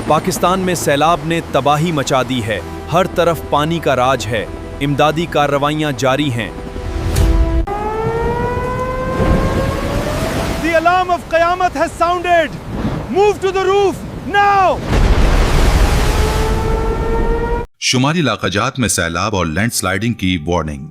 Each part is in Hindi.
पाकिस्तान में सैलाब ने तबाही मचा दी है। हर तरफ पानी का राज है। इमदादी कार्रवाइयां जारी हैं। The alarm of Qiyamah has sounded. Move to the roof now. शुमाली इलाकाजात में सैलाब और लैंडस्लाइडिंग की वार्निंग।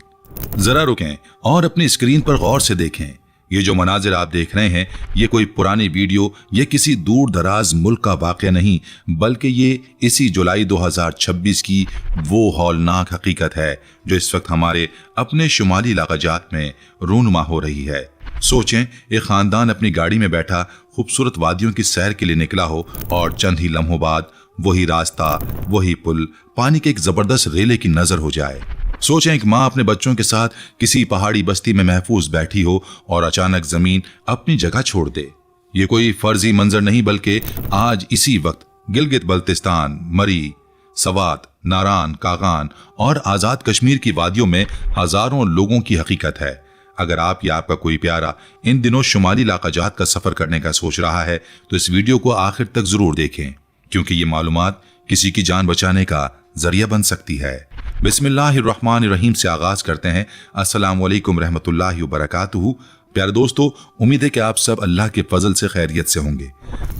जरा रुकें और अपनी स्क्रीन पर गौर से देखें। ये जो मनाजिर आप देख रहे हैं, ये कोई पुरानी वीडियो या किसी दूर दराज मुल्क का वाक़या नहीं, बल्कि ये इसी जुलाई 2026 की वो हौलनाक हकीकत है जो इस वक्त हमारे अपने शुमाली इलाकाजात में रूनुमा हो रही है। सोचें, एक खानदान अपनी गाड़ी में बैठा खूबसूरत वादियों की सैर के लिए निकला हो और चंद ही लम्हों बाद वही रास्ता, वही पुल पानी के एक जबरदस्त रेले की नजर हो जाए। सोचें, एक माँ अपने बच्चों के साथ किसी पहाड़ी बस्ती में महफूज बैठी हो और अचानक जमीन अपनी जगह छोड़ दे। ये कोई फर्जी मंजर नहीं, बल्कि आज इसी वक्त गिलगित बल्तिस्तान, मरी, सवात, नारान, कागान और आजाद कश्मीर की वादियों में हजारों लोगों की हकीकत है। अगर आप या आपका कोई प्यारा इन दिनों शुमाली इलाकाजात का सफर करने का सोच रहा है तो इस वीडियो को आखिर तक जरूर देखें, क्योंकि ये मालूमात किसी की जान बचाने का जरिया बन सकती है। बिस्मिल्लाहिर्रहमानिर्रहीम से आगाज करते हैं। अस्सलाम वालेकुम रहमतुल्लाहि व बरकातुहू। प्यारे दोस्तों, उम्मीद है कि आप सब अल्लाह के फजल से खैरियत से होंगे।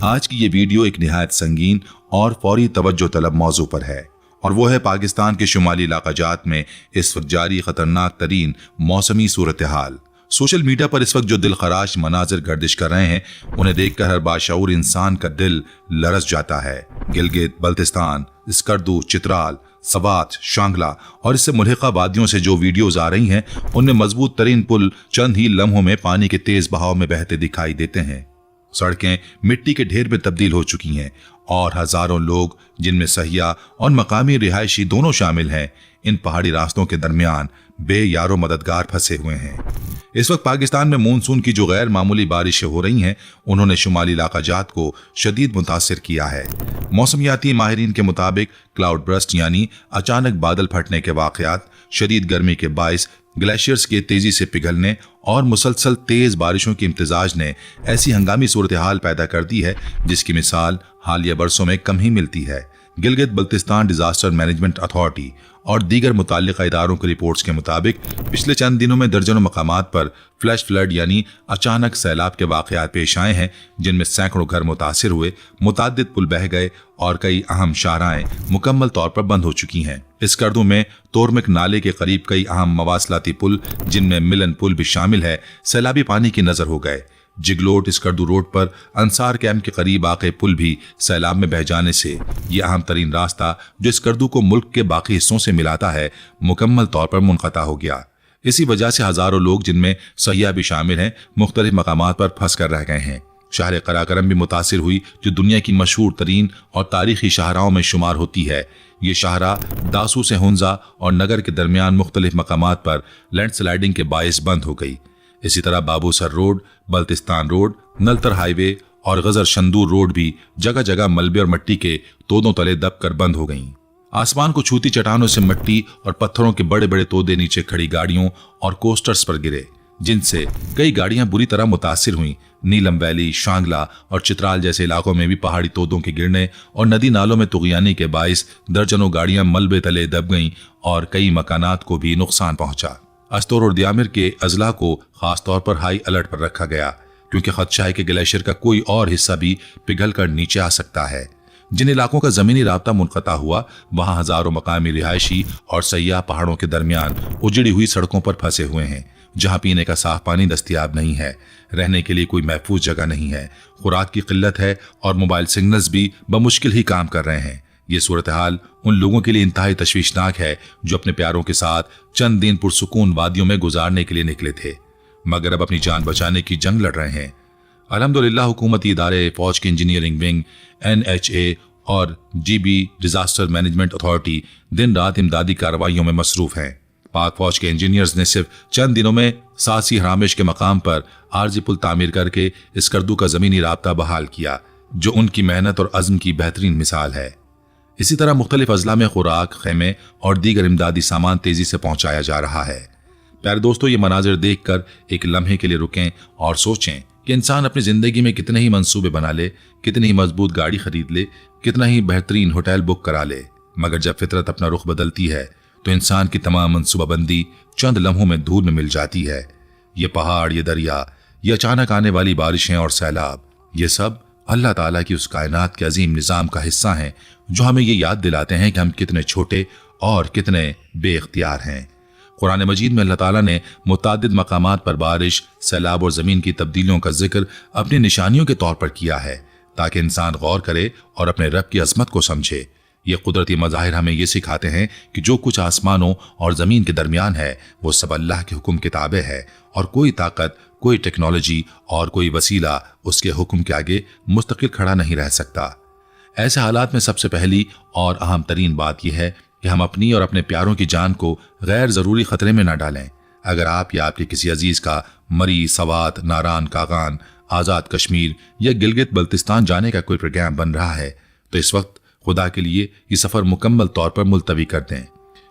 आज की ये वीडियो एक निहायत संगीन और फौरी तवज्जो तलब मौजू पर है, और वो है पाकिस्तान के शुमाली इलाकाजात में इस वक्त जारी खतरनाक तरीन मौसमी सूरत हाल। सोशल मीडिया पर इस वक्त जो दिलखराश मनाजिर गर्दिश कर रहे हैं, उन्हें देखकर हर बाशऊर इंसान का दिल लरस जाता है। गिलगित बल्तिस्तान, स्कर्दू, चित्राल, सवात, शांगला और इससे मुल्हिका वादियों से जो वीडियोज आ रही हैं, उनमें मजबूत तरीन पुल चंद ही लम्हों में पानी के तेज बहाव में बहते दिखाई देते हैं। सड़कें मिट्टी के ढेर में तब्दील हो चुकी हैं और हजारों लोग, जिनमें सहिया और मकामी रिहायशी दोनों शामिल हैं, इन पहाड़ी रास्तों के दरमियान बेयारो मददगार फंसे हुए हैं। इस वक्त पाकिस्तान में मानसून की जो गैर मामूली बारिशें हो रही हैं, उन्होंने शुमाली इलाकाजात को शदीद मुतासिर किया है। मौसमियाती माहिरीन के मुताबिक क्लाउड बर्स्ट यानी अचानक बादल फटने के वाकयात, शदीद गर्मी के बाइस ग्लेशियर्स के तेजी से पिघलने और मुसलसल तेज बारिशों की इम्तिजाज ने ऐसी हंगामी सूरत हाल पैदा कर दी है जिसकी मिसाल हालिया बरसों में कम ही मिलती है। Gilgit Baltistan disaster management authority और दीगर मुताल्लिका इदारों की रिपोर्ट्स के मुताबिक पिछले चंद दिनों में दर्जनों मकामात पर फ्लैश फ्लड यानी अचानक सैलाब के वाकयात पेश आए हैं, जिनमें सैकड़ों घर मुतासिर हुए, मुताद्दिद पुल बह गए और कई अहम शाहराएं मुकम्मल तौर पर बंद हो चुकी हैं। इस कर्दू में तोरमिक नाले के करीब कई अहम मवासलाती पुल, जिनमें मिलन पुल भी शामिल है, सैलाबी पानी की नजर हो गए। जिगलोट स्कर्दू रोड पर अंसार कैंप के करीब वाक़े पुल भी सैलाब में बह जाने से ये अहम तरीन रास्ता जो स्कर्दू को मुल्क के बाकी हिस्सों से मिलाता है, मुकम्मल तौर पर मुनक़ता हो गया। इसी वजह से हजारों लोग, जिनमें सयाह भी शामिल हैं, मुख्तलिफ मकामात पर फंस कर रह गए हैं। शहर कराकरम भी मुतासिर हुई, जो दुनिया की मशहूर तरीन और तारीखी शाहराओं में शुमार होती है। ये शाहरा दासू से हुंजा और नगर के दरमियान मुख्तलिफ मकामात पर लैंडस्लाइडिंग के बायस बंद हो गई। इसी तरह Babusar road, Baltistan road, Naltar highway और गजर शंदूर रोड भी जगह जगह मलबे और मिट्टी के तोदों तले दब कर बंद हो गईं। आसमान को छूती चट्टानों से मिट्टी और पत्थरों के बड़े बड़े तोदे नीचे खड़ी गाड़ियों और कोस्टर्स पर गिरे, जिनसे कई गाड़ियां बुरी तरह मुतासिर हुईं। नीलम वैली, शांगला और चित्राल जैसे इलाकों में भी पहाड़ी तोदों के गिरने और नदी नालों में तुगयानी के बाइस दर्जनों गाड़ियां मलबे तले दब गईं और कई मकानात को भी नुकसान पहुंचा। अस्तोर और दियामिर के अजला को खास तौर पर हाई अलर्ट पर रखा गया, क्योंकि खदशा है कि ग्लेशियर का कोई और हिस्सा भी पिघल कर नीचे आ सकता है। जिन इलाकों का जमीनी राब्ता मुनक़ता हुआ, वहां हजारों मकामी रिहायशी और सयाह पहाड़ों के दरमियान उजड़ी हुई सड़कों पर फंसे हुए हैं, जहां पीने का साफ पानी दस्तयाब नहीं है, रहने के लिए कोई महफूज जगह नहीं है, खुराक की किल्लत है और मोबाइल सिग्नल्स भी बमुश्किल ही काम कर रहे हैं। ये सूरत हाल उन लोगों के लिए इंतहाई तशवीशनाक है जो अपने प्यारों के साथ चंद दिन पुरसुकून वादियों में गुजारने के लिए निकले थे, मगर अब अपनी जान बचाने की जंग लड़ रहे हैं। अल्हम्दुलिल्लाह हुकूमती इदारे, फौज की इंजीनियरिंग विंग, NHA और GB डिजास्टर मैनेजमेंट अथॉरिटी दिन रात इमदादी कार्रवाइयों में मसरूफ हैं। पाक फौज के इंजीनियर्स ने सिर्फ चंद दिनों में सासी हरामिश के मकाम पर आरजी पुल तामीर करके स्कर्दू का जमीनी राब्ता बहाल किया, जो उनकी मेहनत और अज़्म की बेहतरीन मिसाल है। इसी तरह मुख्तलिफ अजला में खुराक, खेमे और दीगर इमदादी सामान तेजी से पहुंचाया जा रहा है। प्यारे दोस्तों, ये मनाजिर देखकर एक लम्हे के लिए रुकें और सोचें, कि इंसान अपनी ज़िंदगी में कितने ही मंसूबे बना ले, कितनी ही मजबूत गाड़ी खरीद ले, कितना ही बेहतरीन होटल बुक करा ले, मगर जब फितरत अपना रुख बदलती है तो इंसान की तमाम मंसूबाबंदी चंद लम्हों में धूल में मिल जाती है। ये पहाड़, ये दरिया, ये अचानक आने वाली बारिशें और सैलाब, ये सब अल्लाह ताला की उस कायनात के अजीम निज़ाम का हिस्सा हैं जो हमें ये याद दिलाते हैं कि हम कितने छोटे और कितने बेइख्तियार हैं। कुरान मजीद में अल्लाह ताला ने मुतादिद मकामात पर बारिश, सैलाब और ज़मीन की तब्दीलियों का जिक्र अपनी निशानियों के तौर पर किया है ताकि इंसान गौर करे और अपने रब की अज़मत को समझे। ये कुदरती मज़ाहिर हमें ये सिखाते हैं कि जो कुछ आसमानों और ज़मीन के दरमियान है वो सब अल्लाह के हुक्म के ताबे है और कोई ताकत, कोई टेक्नोलॉजी और कोई वसीला उसके हुक्म के आगे मुस्तकिल खड़ा नहीं रह सकता। ऐसे हालात में सबसे पहली और अहम तरीन बात यह है कि हम अपनी और अपने प्यारों की जान को गैर ज़रूरी ख़तरे में न डालें। अगर आप या आपके किसी अजीज़ का मरी, सवात, नारान, कागान, आज़ाद कश्मीर या गिलगित बल्तिस्तान जाने का कोई प्रोग्राम बन रहा है तो इस वक्त खुदा के लिए ये सफ़र मुकम्मल तौर पर मुलतवी कर दें।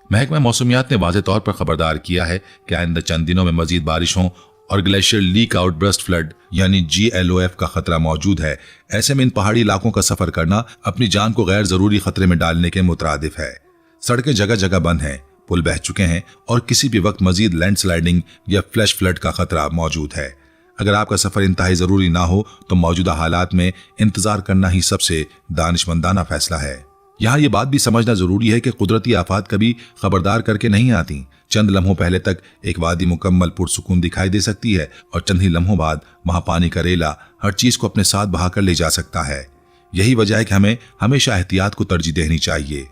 महकमा मौसमियात ने वाज़े तौर पर खबरदार किया है कि आइंदा चंद दिनों में मजीद बारिशों और glacier leak out burst flood यानी GLOF का खतरा मौजूद है। ऐसे में इन पहाड़ी इलाकों का सफ़र करना अपनी जान को गैर ज़रूरी खतरे में डालने के मुतरादिफ है। सड़कें जगह जगह बंद हैं, पुल बह चुके हैं और किसी भी वक्त मजीद लैंडस्लाइडिंग या फ्लैश फ्लड का खतरा मौजूद है। अगर आपका सफ़र इंतहाई ज़रूरी ना हो तो मौजूदा हालात में इंतज़ार करना ही सबसे दानिशमंदाना फैसला है। यहाँ ये बात भी समझना ज़रूरी है कि कुदरती आफात कभी खबरदार करके नहीं आती। चंद लम्हों पहले तक एक वादी मुकम्मल पुरसुकून दिखाई दे सकती है और चंद ही लम्हों बाद वहाँ पानी का रेला हर चीज़ को अपने साथ बहाकर ले जा सकता है। यही वजह है कि हमें हमेशा एहतियात को तरजीह देनी चाहिए,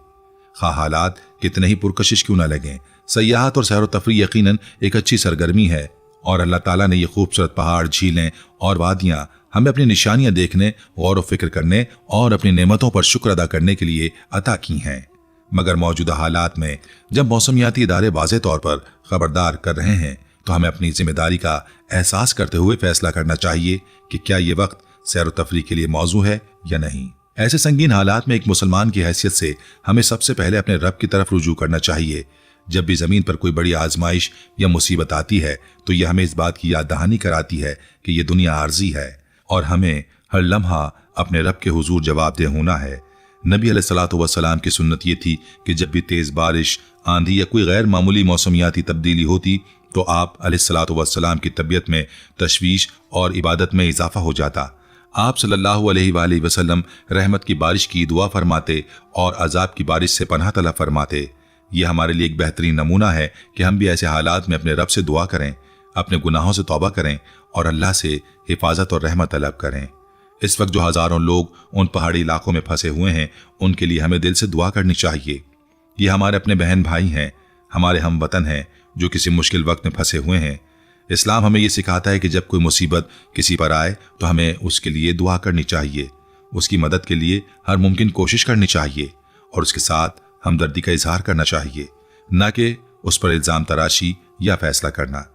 खा हालात कितने ही पुरकशिश क्यों न लगें। सयाहत और सैर व तफरी यकीनन एक अच्छी सरगर्मी है और अल्लाह ताला ने ये खूबसूरत पहाड़, झीलें और वादियाँ हमें अपनी निशानियां देखने, गौर व फिक्र करने और अपनी नेमतों पर शुक्र अदा करने के लिए अता की हैं। मगर मौजूदा हालात में जब मौसमियाती इदारे वाज़े तौर पर खबरदार कर रहे हैं तो हमें अपनी जिम्मेदारी का एहसास करते हुए फैसला करना चाहिए कि क्या ये वक्त सैर व तफरी के लिए मौजू है या नहीं। ऐसे संगीन हालात में एक मुसलमान की हैसियत से हमें सबसे पहले अपने रब की तरफ रुजू करना चाहिए। जब भी ज़मीन पर कोई बड़ी आजमाइश या मुसीबत आती है तो यह हमें इस बात की याद दहानी कराती है कि यह दुनिया आर्जी है और हमें हर लम्हा अपने रब के हुजूर जवाबदेह होना है। नबी अलैहिस्सलातु वस्सलाम की सुन्नत ये थी कि जब भी तेज़ बारिश, आंधी या कोई गैर मामूली मौसमियाती तब्दीली होती तो आप अलैहिस्सलातु वस्सलाम की तबीयत में तशवीश और इबादत में इजाफा हो जाता। आप सल्लल्लाहु अलैहि वसल्लम रहमत की बारिश की दुआ फरमाते और अजाब की बारिश से पनाह तलब फरमाते। यह हमारे लिए एक बेहतरीन नमूना है कि हम भी ऐसे हालात में अपने रब से दुआ करें, अपने गुनाहों से तौबा करें और अल्लाह से हिफाजत और रहमत तलब करें। इस वक्त जो हज़ारों लोग उन पहाड़ी इलाकों में फंसे हुए हैं उनके लिए हमें दिल से दुआ करनी चाहिए। ये हमारे अपने बहन भाई हैं, हमारे हम वतन हैं जो किसी मुश्किल वक्त में फंसे हुए हैं। इस्लाम हमें ये सिखाता है कि जब कोई मुसीबत किसी पर आए तो हमें उसके लिए दुआ करनी चाहिए, उसकी मदद के लिए हर मुमकिन कोशिश करनी चाहिए और उसके साथ हमदर्दी का इजहार करना चाहिए, न कि उस पर इल्ज़ाम तराशी या फैसला करना।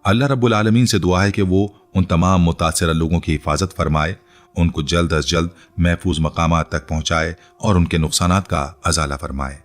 अल्लाह रब्बुल आलमीन से दुआ है कि वो उन तमाम मुतासिर लोगों की हिफाजत फरमाए, उनको जल्द अज जल्द महफूज मकामात तक पहुँचाए और उनके नुकसानात का अजाला फरमाए।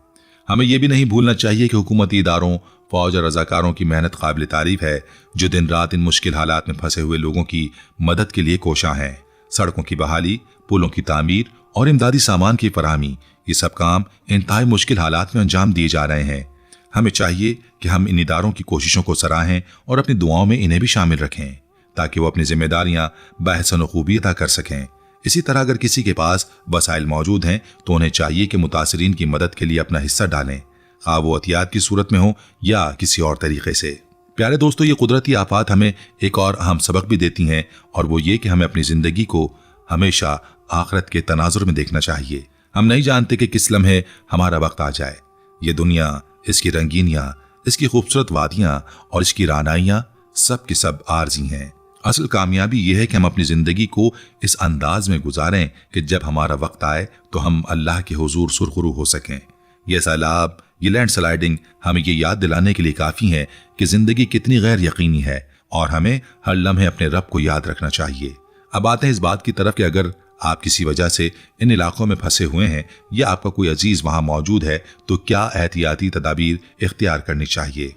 हमें यह भी नहीं भूलना चाहिए कि हुकूमती इदारों, फौज और रजाकारों की मेहनत काबिल तारीफ है जो दिन रात इन मुश्किल हालात में फंसे हुए लोगों की मदद के लिए कोशां हैं। सड़कों की बहाली, पुलों की तामीर और इमदादी सामान की फराहमी, ये सब काम इंतहाई मुश्किल हालात में अंजाम दिए जा रहे हैं। हमें चाहिए कि हम इन इदारों की कोशिशों को सराहें और अपनी दुआओं में इन्हें भी शामिल रखें ताकि वो अपनी जिम्मेदारियां बहसन व खूबी अदा कर सकें। इसी तरह अगर किसी के पास वसाइल मौजूद हैं तो उन्हें चाहिए कि मुतासिरीन की मदद के लिए अपना हिस्सा डालें, खा वो अतियात की सूरत में हो या किसी और तरीके से। प्यारे दोस्तों, ये कुदरती आफात हमें एक और अहम सबक भी देती हैं और वो ये कि हमें अपनी ज़िंदगी को हमेशा आखिरत के तनाजुर में देखना चाहिए। हम नहीं जानते कि किस लम्हे हमारा वक्त आ जाए। ये दुनिया, इसकी रंगीनियाँ, इसकी खूबसूरत वादियाँ और इसकी रानाइयाँ सब की सब आर्जी हैं। असल कामयाबी यह है कि हम अपनी ज़िंदगी को इस अंदाज में गुजारें कि जब हमारा वक्त आए तो हम अल्लाह के हुजूर सुरखरू हो सकें। यह सैलाब, ये लैंडस्लाइडिंग हमें ये याद दिलाने के लिए काफ़ी है कि ज़िंदगी कितनी गैर यकीनी है और हमें हर लम्हे अपने रब को याद रखना चाहिए। अब आते हैं इस बात की तरफ कि अगर आप किसी वजह से इन इलाकों में फंसे हुए हैं या आपका कोई अजीज वहां मौजूद है तो क्या एहतियाती तदाबीर इख्तियार करनी चाहिए।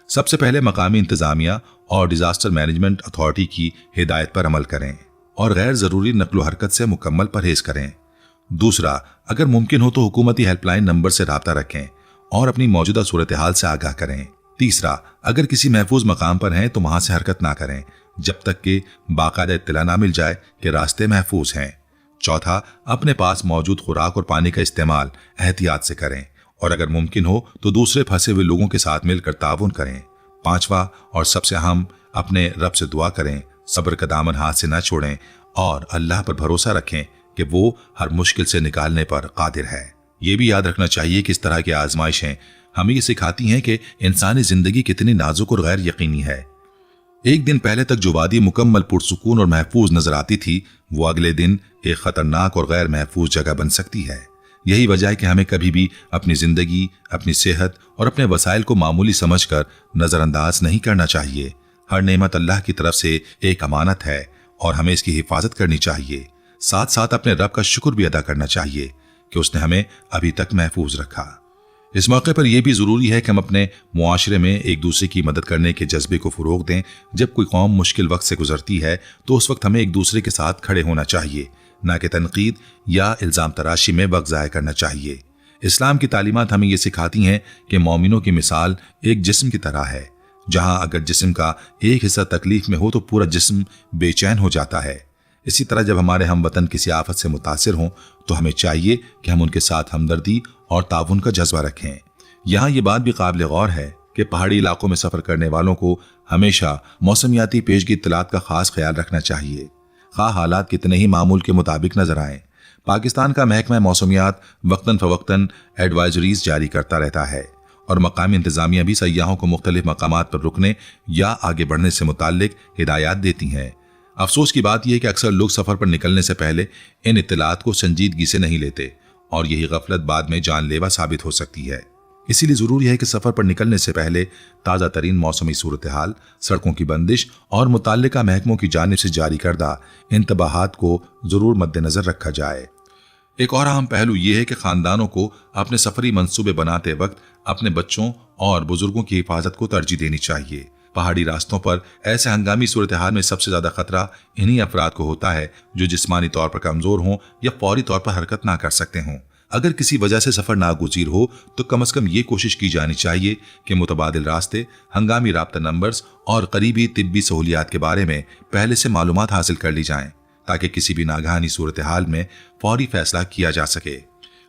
सबसे पहले मकामी इंतजामिया और डिजास्टर मैनेजमेंट अथॉरिटी की हिदायत पर अमल करें और गैर जरूरी नकलो हरकत से मुकम्मल परहेज करें। दूसरा, अगर मुमकिन हो तो हुकूमती हेल्पलाइन नंबर से राब्ता रखें और अपनी मौजूदा सूरत हाल से आगाह करें। तीसरा, अगर किसी महफूज मकाम पर हैं तो वहां से हरकत ना करें जब तक कि बाकायदा इत्तला ना मिल जाए कि रास्ते महफूज हैं। चौथा, अपने पास मौजूद खुराक और पानी का इस्तेमाल एहतियात से करें और अगर मुमकिन हो तो दूसरे फंसे हुए लोगों के साथ मिलकर ताउन करें। पांचवा और सबसे अहम, अपने रब से दुआ करें, सब्र का दामन हाथ से न छोड़ें और अल्लाह पर भरोसा रखें कि वो हर मुश्किल से निकालने पर कादिर है। ये भी याद रखना चाहिए कि इस तरह की आजमाइशें हमें ये सिखाती हैं कि इंसानी जिंदगी कितनी नाजुक और गैर यकीनी है। एक दिन पहले तक जो वादी मुकम्मल पुरसुकून और महफूज नजर आती थी, वो अगले दिन एक खतरनाक और गैर महफूज जगह बन सकती है। यही वजह है कि हमें कभी भी अपनी जिंदगी, अपनी सेहत और अपने वसाइल को मामूली समझकर नजरअंदाज नहीं करना चाहिए। हर नेमत अल्लाह की तरफ से एक अमानत है और हमें इसकी हिफाजत करनी चाहिए। साथ साथ अपने रब का शुक्र भी अदा करना चाहिए कि उसने हमें अभी तक महफूज रखा। इस मौके पर यह भी जरूरी है कि हम अपने मुआशरे में एक दूसरे की मदद करने के जज्बे को फरोग दें। जब कोई कौम मुश्किल वक्त से गुजरती है तो उस वक्त हमें एक दूसरे के साथ खड़े होना चाहिए, न कि तनकीद या इल्जाम तराशी में वक्त ज़ाया करना चाहिए। इस्लाम की तालीमात हमें ये सिखाती हैं कि मोमिनों की मिसाल एक जिस्म की तरह है, जहां अगर जिस्म का एक हिस्सा तकलीफ में हो तो पूरा जिस्म बेचैन हो जाता है। इसी तरह जब हमारे हमवतन किसी आफत से मुतासिर हों तो हमें चाहिए कि हम उनके साथ हमदर्दी और ताउन का जज्बा रखें। यहाँ ये बात भी काबिल गौर है कि पहाड़ी इलाकों में सफ़र करने वालों को हमेशा मौसमियाती पेशगी इत्तलात का खास ख्याल रखना चाहिए, खा हालात कितने ही मामूल के मुताबिक नजर आएं। पाकिस्तान का महकमा मौसमियात वक्तन फवक्तन एडवाइजरीज जारी करता रहता है और मकामी इंतजामिया भी सयाहों को मुख्तलिफ मकामात पर रुकने या आगे बढ़ने से मुताल्लिक हिदायत देती हैं। अफसोस की बात यह है कि अक्सर लोग सफ़र पर निकलने से पहले इन इत्तलात को संजीदगी से नहीं लेते और यही गफलत बाद में जानलेवा साबित हो सकती है। इसीलिए ज़रूरी है कि सफ़र पर निकलने से पहले ताज़ा तरीन मौसमी सूरत हाल, सड़कों की बंदिश और मुताल्लिका महकमों की जानिब से जारी करदा इंतबाहात को ज़रूर मद्देनज़र रखा जाए। एक और अहम पहलू ये है कि ख़ानदानों को अपने सफरी मंसूबे बनाते वक्त अपने बच्चों और बुजुर्गों की हिफाजत को तरजीह देनी चाहिए। पहाड़ी रास्तों पर ऐसे हंगामी सूरत हाल में सबसे ज्यादा खतरा इन्हीं अफराद को होता है जो जिस्मानी तौर पर कमजोर हों या फौरी तौर पर हरकत ना कर सकते हों। अगर किसी वजह से सफर नागुज़ीर हो तो कम से कम ये कोशिश की जानी चाहिए कि मुतबादिल रास्ते, हंगामी राब्ता नंबर्स और करीबी तिब्बी सहूलियात के बारे में पहले से मालूमात हासिल कर ली जाएं ताकि किसी भी नागहानी सूरत हाल में फौरी फैसला किया जा सके।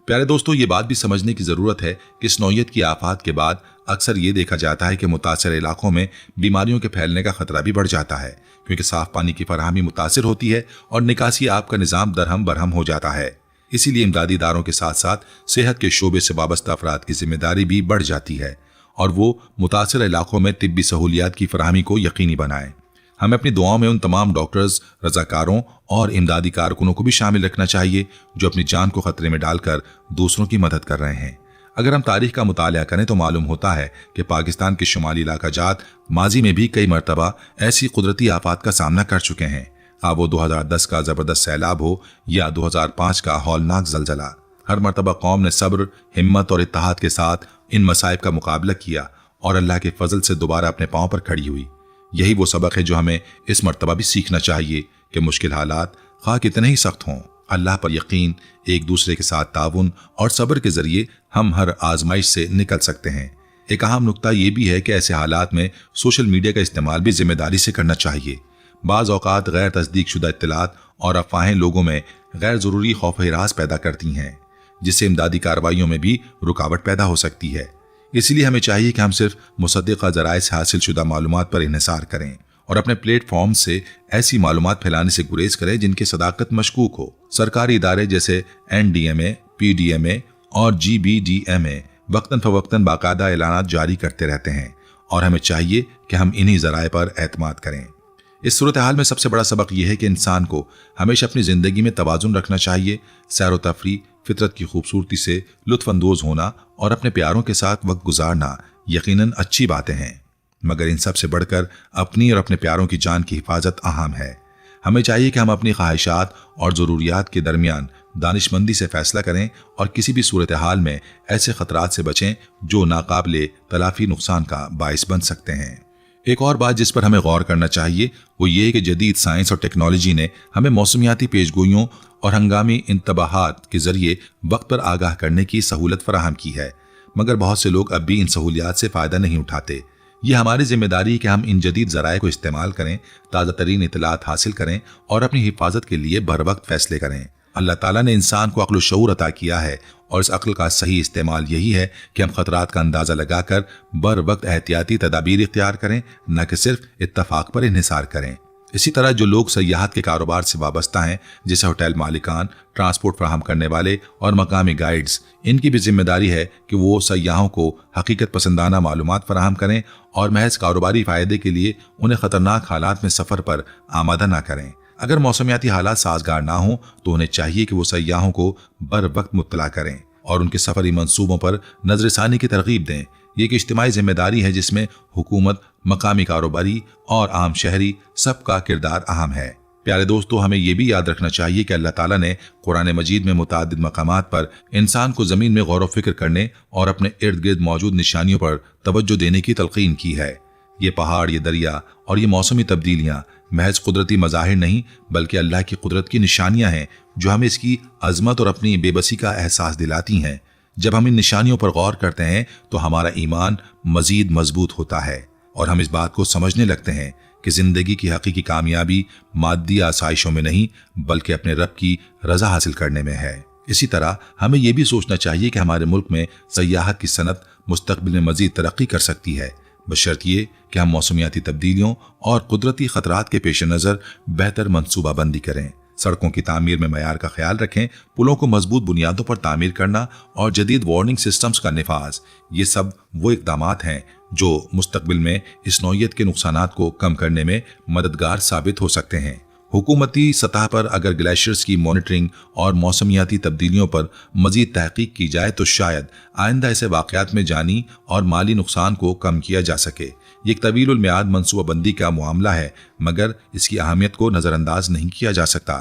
प्यारे दोस्तों, ये बात भी समझने की जरूरत है कि इस नौयत की आफात के बाद अक्सर ये देखा जाता है कि मुतासर इलाकों में बीमारियों के फैलने का खतरा भी बढ़ जाता है क्योंकि साफ पानी की फराहमी मुतासिर होती है और निकासी आब का निज़ाम दरहम बरहम हो जाता है। इसीलिए इमदादी इदारों के साथ साथ सेहत के शोबे से वाबस्ता अफराद की जिम्मेदारी भी बढ़ जाती है और वो मुतासर इलाकों में तिब्बी सहूलियात की फराहमी को यकीनी बनाएं। हमें अपनी दुआओं में उन तमाम डॉक्टर्स, रजाकारों और इमदादी कारकुनों को भी शामिल रखना चाहिए जो अपनी जान को खतरे में डालकर दूसरों की मदद कर रहे हैं। अगर हम तारीख का मुताला करें तो मालूम होता है कि पाकिस्तान के शुमाली इलाका जात माजी में भी कई मरतबा ऐसी कुदरती आफात का सामना कर चुके हैं, खा वो 2010 का ज़बरदस्त सैलाब हो या 2005 का हौलनाक जलजला। हर मरतबा कौम ने सब्र, हिम्मत और इत्तेहाद के साथ इन मसाइब का मुकाबला किया और अल्लाह के फजल से दोबारा अपने पांव पर खड़ी हुई। यही वो सबक है जो हमें इस मरतबा भी सीखना चाहिए कि मुश्किल हालात खा कितने ही सख्त हों, अल्लाह पर यकीन, एक दूसरे के साथ ताउन और सब्र के जरिए हम हर आजमाइश से निकल सकते हैं। एक अहम नुक्ता यह भी है कि ऐसे हालात में सोशल मीडिया का इस्तेमाल भी जिम्मेदारी से करना चाहिए। बाज़ औक़ात गैर तस्दीक शुदा इत्तलात और अफवाहें लोगों में गैर ज़रूरी खौफ हिरास पैदा करती हैं जिससे इमदादी कार्रवाइयों में भी रुकावट पैदा हो सकती है। इसलिए हमें चाहिए कि हम सिर्फ मुसद्दिक़ा ज़राए से हासिल शुदा मालूमात पर इन्हिसार करें और अपने प्लेटफॉर्म से ऐसी मालूमात फैलाने से गुरेज करें जिनकी सदाकत मशकूक हो। सरकारी इदारे जैसे NDMA, PDMA और GBDMA वक्तन फवक्तन बाकायदा ऐलानात जारी करते रहते हैं और हमें चाहिए कि हम इन्हीं ज़राए पर एतमाद करें। इस सूरत हाल में सबसे बड़ा सबक यह है कि इंसान को हमेशा अपनी ज़िंदगी में तवाज़ुन रखना चाहिए। सैर व तफरी, फितरत की खूबसूरती से लुत्फ़अंदोज़ होना और अपने प्यारों के साथ वक्त गुजारना यकीनन अच्छी बातें हैं, मगर इन सब से बढ़कर अपनी और अपने प्यारों की जान की हिफाजत अहम है। हमें चाहिए कि हम अपनी ख्वाहिशात और ज़रूरियात के दरमियान दानिशमंदी से फैसला करें और किसी भी सूरत हाल में ऐसे ख़तरात से बचें जो नाकाबिले तलाफ़ी नुकसान का बाइस बन सकते हैं। एक और बात जिस पर हमें गौर करना चाहिए वो ये कि जदीद साइंस और टेक्नोलॉजी ने हमें मौसमियाती पेशगोइयों और हंगामी इंतबाहात के जरिए वक्त पर आगाह करने की सहूलत फराहम की है, मगर बहुत से लोग अब भी इन सहूलियात से फ़ायदा नहीं उठाते। ये हमारी जिम्मेदारी है कि हम इन जदीद ज़राए को इस्तेमाल करें, ताज़ा तरीन इतलात हासिल करें और अपनी हिफाजत के लिए बर वक्त फैसले करें। अल्लाह ताला ने इंसान को अक्ल शऊर अता किया है और इस अक्ल का सही इस्तेमाल यही है कि हम खतरात का अंदाज़ा लगाकर बर वक्त एहतियाती तदाबीर इख्तियार करें, न कि सिर्फ इत्तफाक पर इन्हिसार करें। इसी तरह जो लोग सयाहत के कारोबार से वाबस्ता हैं, जैसे होटल मालिकान, ट्रांसपोर्ट फराहम करने वाले और मकामी गाइड्स, इनकी भी जिम्मेदारी है कि वो सयाहों को हकीकत पसंदाना मालूमात फराहम करें और महज कारोबारी फ़ायदे के लिए उन्हें ख़तरनाक हालात में सफ़र पर आमादा ना करें। अगर मौसमियाती हालात साजगार ना हों तो उन्हें चाहिए कि वो सयाहों को बर वक्त मुत्तला करें और उनके सफरी मंसूबों पर नजरसानी की तरगीब दें। ये एक इज्तिमाई जिम्मेदारी है जिसमें हुकूमत, मकामी कारोबारी और आम शहरी सबका किरदार अहम है। प्यारे दोस्तों, हमें ये भी याद रखना चाहिए कि अल्लाह ताला ने कुरान मजीद में मुतादिद मकामात पर इंसान को ज़मीन में गौर व फिक्र करने और अपने इर्द गिर्द मौजूद निशानियों पर तवज्जो देने की तलकीन की है। ये पहाड़, ये दरिया और ये मौसमी तब्दीलियाँ महज कुदरती मज़ाहिर नहीं बल्कि अल्लाह की कुदरत की निशानियाँ हैं जो हमें इसकी अजमत और अपनी बेबसी का एहसास दिलाती हैं। जब हम इन निशानियों पर गौर करते हैं तो हमारा ईमान मजीद मजबूत होता है और हम इस बात को समझने लगते हैं कि जिंदगी की हकीकी कामयाबी मादी आसाइशों में नहीं बल्कि अपने रब की रजा हासिल करने में है। इसी तरह हमें यह भी सोचना चाहिए कि हमारे मुल्क में सयाहत की सनत मुस्तकबिल में मजीद तरक्की कर सकती है, बशर्त ये कि हम मौसमियाती तब्दीलियों और कुदरती खतरात के पेश नज़र बेहतर मनसूबाबंदी करें, सड़कों की तामीर में मयार का ख्याल रखें, पुलों को मजबूत बुनियादों पर तामीर करना और जदीद वार्निंग सिस्टम्स का निफाज, ये सब वो इक़दामात हैं जो मुस्तकबिल में इस नौइयत के नुकसानात को कम करने में मददगार साबित हो सकते हैं। हुकूमती सतह पर अगर ग्लेशियर्स की मॉनिटरिंग और मौसमियाती तब्दीलियों पर मजीद तहकीक की जाए तो शायद आइंदा ऐसे वाक़यात में जानी और माली नुकसान को कम किया जा सके। ये एक तवीलुल मियाद मनसूबाबंदी का मामला है, मगर इसकी अहमियत को नज़रअंदाज नहीं किया जा सकता।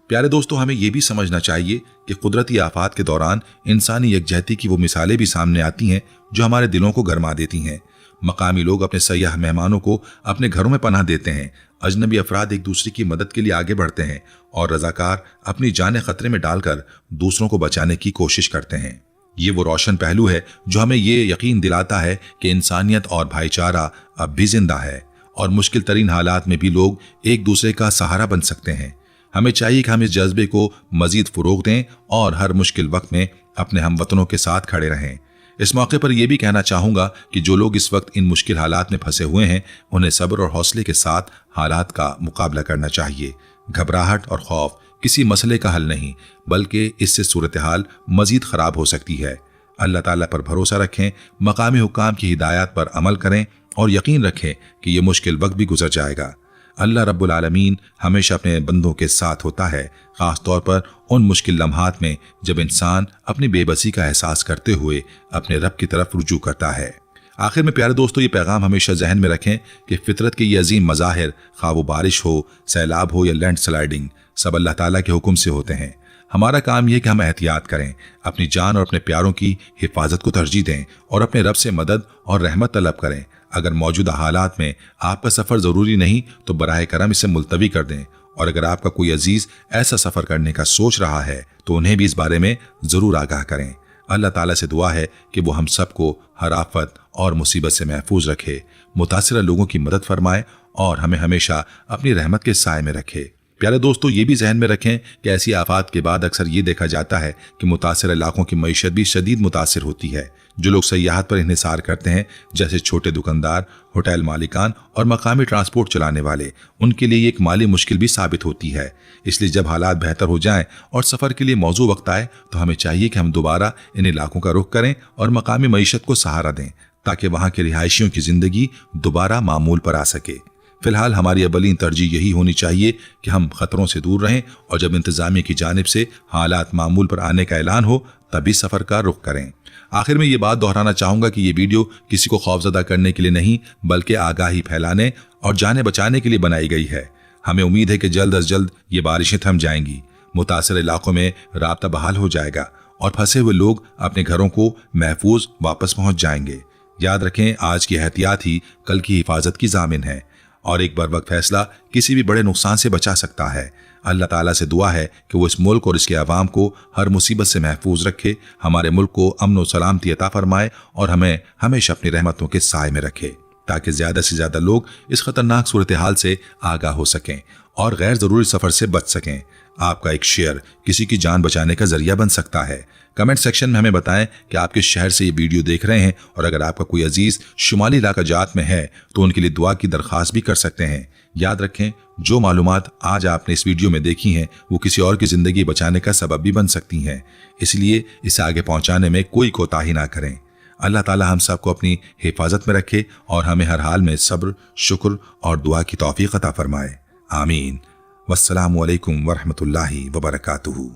प्यारे दोस्तों, हमें यह भी समझना चाहिए कि कुदरती आफात के दौरान इंसानी यकजहती की वो मिसालें भी सामने आती हैं जो हमारे दिलों को गरमा देती हैं। मकामी लोग अपने सयाह मेहमानों को अपने घरों में पनाह देते हैं, अजनबी अफराद एक दूसरे की मदद के लिए आगे बढ़ते हैं और रजाकार अपनी जानें खतरे में डालकर दूसरों को बचाने की कोशिश करते हैं। ये वो रोशन पहलू है जो हमें ये यकीन दिलाता है कि इंसानियत और भाईचारा अब भी जिंदा है और मुश्किल तरीन हालात में भी लोग एक दूसरे का सहारा बन सकते हैं। हमें चाहिए कि हम इस जज्बे को मजीद फरोग दें और हर मुश्किल वक्त में अपने हमवतनों के साथ खड़े रहें। इस मौके पर यह भी कहना चाहूँगा कि जो लोग इस वक्त इन मुश्किल हालात में फंसे हुए हैं उन्हें सब्र और हौसले के साथ हालात का मुकाबला करना चाहिए। घबराहट और खौफ किसी मसले का हल नहीं बल्कि इससे सूरत हाल मजीद ख़राब हो सकती है। अल्लाह ताला पर भरोसा रखें, मकामी हुक्काम की हिदायत पर अमल करें और यकीन रखें कि ये मुश्किल वक्त भी गुजर जाएगा। अल्लाह रब्बुल आलमीन हमेशा अपने बंदों के साथ होता है, ख़ास तौर पर उन मुश्किल लम्हात में जब इंसान अपनी बेबसी का एहसास करते हुए अपने रब की तरफ रुजू करता है। आखिर में प्यारे दोस्तों, ये पैगाम हमेशा जहन में रखें कि फितरत के ये अजीम मज़ाहिर, खा वो बारिश हो, सैलाब हो या लैंड स्लाइडिंग, सब अल्लाह ताला के हुक्म से होते हैं। हमारा काम यह कि हम एहतियात करें, अपनी जान और अपने प्यारों की हिफाजत को तरजीह दें और अपने रब से मदद और रहमत तलब करें। अगर मौजूदा हालात में आपका सफ़र ज़रूरी नहीं तो बराए करम इसे मुलतवी कर दें और अगर आपका कोई अजीज़ ऐसा सफ़र करने का सोच रहा है तो उन्हें भी इस बारे में ज़रूर आगाह करें। अल्लाह ताला से दुआ है कि वो हम सबको हर आफत और मुसीबत से महफूज रखे, मुतासिर लोगों की मदद फरमाए और हमें हमेशा अपनी रहमत के साए में रखे। प्यारे दोस्तों, ये भी जहन में रखें कि ऐसी आफात के बाद अक्सर ये देखा जाता है कि मुतासिर इलाकों की मईशत भी शदीद मुतासिर होती है। जो लोग सयाहत पर इन्हिसार करते हैं, जैसे छोटे दुकानदार, होटल मालिकान और मकामी ट्रांसपोर्ट चलाने वाले, उनके लिए एक माली मुश्किल भी साबित होती है। इसलिए जब हालात बेहतर हो जाएं और सफ़र के लिए मौजू वक्त आए तो हमें चाहिए कि हम दोबारा इन इलाकों का रुख करें और मकामी मईशत को सहारा दें ताकि वहाँ के रिहायशियों की ज़िंदगी दोबारा मामूल पर आ सके। फिलहाल हमारी अवलीन तरजीह यही होनी चाहिए कि हम खतरों से दूर रहें और जब इंतजामिया की जानिब से हालात मामूल पर आने का ऐलान हो तभी सफ़र का रुख करें। आखिर में ये बात दोहराना चाहूँगा कि ये वीडियो किसी को खौफजदा करने के लिए नहीं बल्कि आगाही फैलाने और जाने बचाने के लिए बनाई गई है। हमें उम्मीद है कि जल्द अज जल्द ये बारिशें थम जाएंगी, मुतासिर इलाकों में राब्ता बहाल हो जाएगा और फंसे हुए लोग अपने घरों को महफूज वापस पहुँच जाएंगे। याद रखें, आज की एहतियात ही कल की हिफाजत की जामिन है और एक बर वक्त फैसला किसी भी बड़े नुकसान से बचा सकता है। अल्लाह ताला से दुआ है कि वो इस मुल्क और इसके अवाम को हर मुसीबत से महफूज रखे, हमारे मुल्क को अमन और सलामती अता फरमाए और हमें हमेशा अपनी रहमतों के साए में रखे, ताकि ज़्यादा से ज़्यादा लोग इस खतरनाक सूरत हाल से आगाह हो सकें और गैर ज़रूरी सफ़र से बच सकें। आपका एक शेयर किसी की जान बचाने का जरिया बन सकता है। कमेंट सेक्शन में हमें बताएं कि आप किस शहर से ये वीडियो देख रहे हैं और अगर आपका कोई अजीज शुमाली इलाका जात में है तो उनके लिए दुआ की दरख्वास्त भी कर सकते हैं। याद रखें, जो मालूमात आज आपने इस वीडियो में देखी हैं वो किसी और की ज़िंदगी बचाने का सबब भी बन सकती हैं, इसलिए इसे आगे पहुंचाने में कोई कोताही ना करें। अल्लाह ताला हम सबको अपनी हिफाजत में रखे और हमें हर हाल में सब्र, शुक्र और दुआ की तौफीक अता फरमाए। आमीन। वस्सलामु अलैकुम वरहमतुल्लाहि वबरकातुहू।